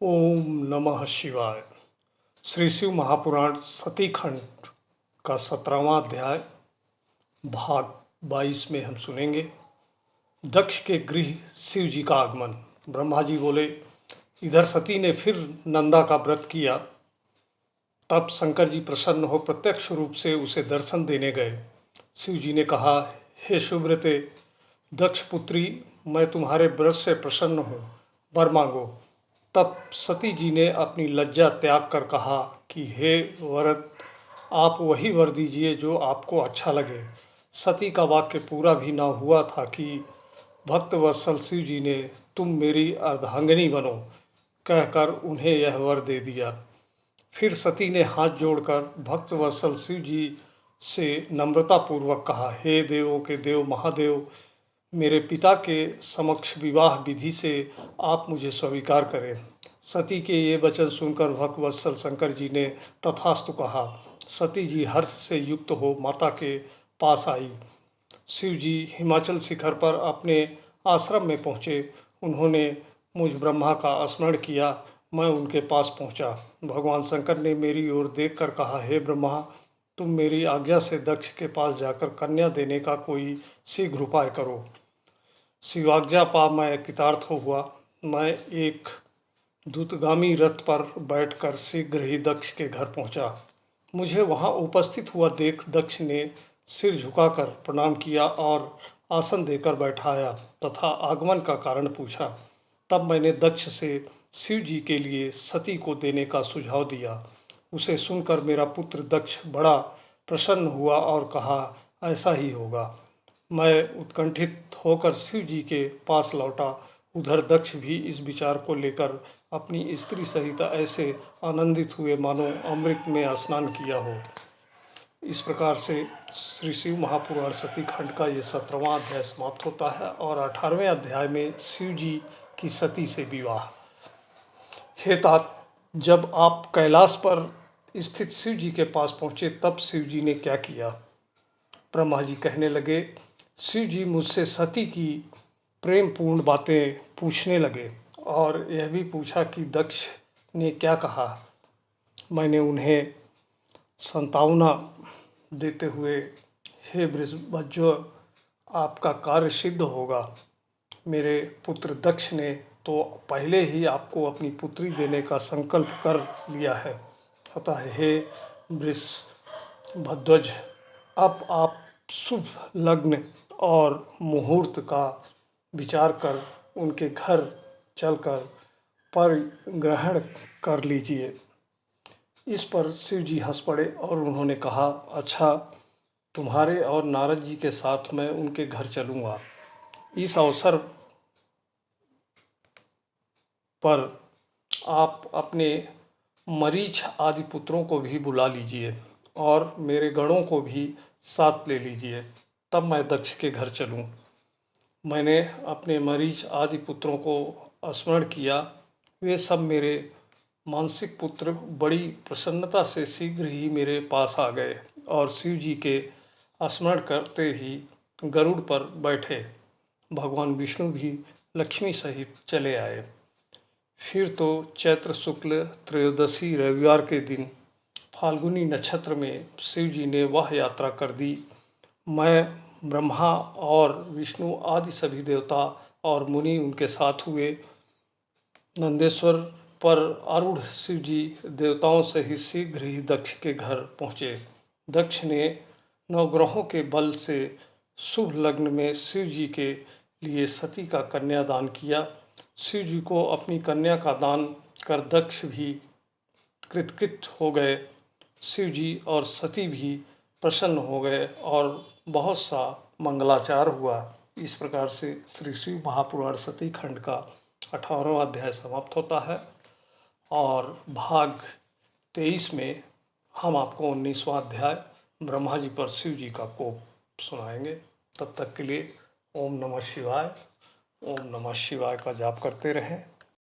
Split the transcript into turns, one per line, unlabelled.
ओम नमः शिवाय। श्री शिव महापुराण सती खंड का 17वां अध्याय भाग 22 में हम सुनेंगे। दक्ष के गृह शिव जी का आगमन। ब्रह्मा जी बोले, इधर सती ने फिर नंदा का व्रत किया। तब शंकर जी प्रसन्न हो प्रत्यक्ष रूप से उसे दर्शन देने गए। शिव जी ने कहा, हे सुव्रते दक्ष पुत्री, मैं तुम्हारे व्रत से प्रसन्न हूँ, वर मांगो। तब सती जी ने अपनी लज्जा त्याग कर कहा कि हे वरद, आप वही वर दीजिए जो आपको अच्छा लगे। सती का वाक्य पूरा भी ना हुआ था कि भक्त वत्सल शिव जी ने तुम मेरी अर्धांगिनी बनो कहकर उन्हें यह वर दे दिया। फिर सती ने हाथ जोड़कर भक्त वत्सल शिव जी से नम्रतापूर्वक कहा, हे देवों के देव महादेव, मेरे पिता के समक्ष विवाह विधि से आप मुझे स्वीकार करें। सती के ये वचन सुनकर भक्त वत्सल शंकर जी ने तथास्तु कहा। सती जी हर्ष से युक्त हो माता के पास आई। शिव जी हिमाचल शिखर पर अपने आश्रम में पहुँचे। उन्होंने मुझ ब्रह्मा का स्मरण किया। मैं उनके पास पहुँचा। भगवान शंकर ने मेरी ओर देखकर कहा, हे ब्रह्मा, तुम मेरी आज्ञा से दक्ष के पास जाकर कन्या देने का कोई शीघ्र उपाय करो। शिवाज्ञा पा मैं कृतार्थ हुआ। मैं एक दूतगामी रथ पर बैठकर शीघ्र ही दक्ष के घर पहुंचा। मुझे वहां उपस्थित हुआ देख दक्ष ने सिर झुकाकर प्रणाम किया और आसन देकर बैठाया तथा आगमन का कारण पूछा। तब मैंने दक्ष से शिव जी के लिए सती को देने का सुझाव दिया। उसे सुनकर मेरा पुत्र दक्ष बड़ा प्रसन्न हुआ और कहा, ऐसा ही होगा। मैं उत्कंठित होकर शिव जी के पास लौटा। उधर दक्ष भी इस विचार को लेकर अपनी स्त्री सहित ऐसे आनंदित हुए मानो अमृत में स्नान किया हो। इस प्रकार से श्री शिव महापुराण सती खंड का ये 17वां अध्याय समाप्त होता है और 18वें अध्याय में शिव जी की सती से विवाह। हे तात, जब आप कैलाश पर स्थित शिव जी के पास पहुँचे तब शिव जी ने क्या किया? ब्रह्मा जी कहने लगे, शिव जी मुझसे सती की प्रेमपूर्ण बातें पूछने लगे और यह भी पूछा कि दक्ष ने क्या कहा। मैंने उन्हें संतावना देते हुए, हे बृहस्पति, आपका कार्य सिद्ध होगा। मेरे पुत्र दक्ष ने तो पहले ही आपको अपनी पुत्री देने का संकल्प कर लिया है। अतः हे वृषभध्वज, अब आप शुभ लग्न और मुहूर्त का विचार कर उनके घर चलकर परिग्रहण कर लीजिए। इस पर शिव जी हंस पड़े और उन्होंने कहा, अच्छा, तुम्हारे और नारद जी के साथ मैं उनके घर चलूँगा। इस अवसर पर आप अपने मरीच आदि पुत्रों को भी बुला लीजिए और मेरे गणों को भी साथ ले लीजिए, तब मैं दक्ष के घर चलूँ। मैंने अपने मरीच आदि पुत्रों को स्मरण किया। वे सब मेरे मानसिक पुत्र बड़ी प्रसन्नता से शीघ्र ही मेरे पास आ गए और शिव जी के स्मरण करते ही गरुड़ पर बैठे। भगवान विष्णु भी लक्ष्मी सहित चले आए। फिर तो चैत्र शुक्ल त्रयोदशी रविवार के दिन फाल्गुनी नक्षत्र में शिव जी ने वह यात्रा कर दी। मैं, ब्रह्मा और विष्णु आदि सभी देवता और मुनि उनके साथ हुए। नंदेश्वर पर आरूढ़ शिव जी देवताओं से ही शीघ्र ही दक्ष के घर पहुँचे। दक्ष ने नवग्रहों के बल से शुभ लग्न में शिव जी के लिए सती का कन्यादान किया। शिव जी को अपनी कन्या का दान कर दक्ष भी कृतकृत हो गए। शिव जी और सती भी प्रसन्न हो गए और बहुत सा मंगलाचार हुआ। इस प्रकार से श्री शिव महापुराण सती खंड का 18वां अध्याय समाप्त होता है और भाग 23 में हम आपको 19वां अध्याय ब्रह्मा जी पर शिव जी का कोप सुनाएंगे। तब तक के लिए ओम नमः शिवाय, ओम नमः शिवाय का जाप करते रहें।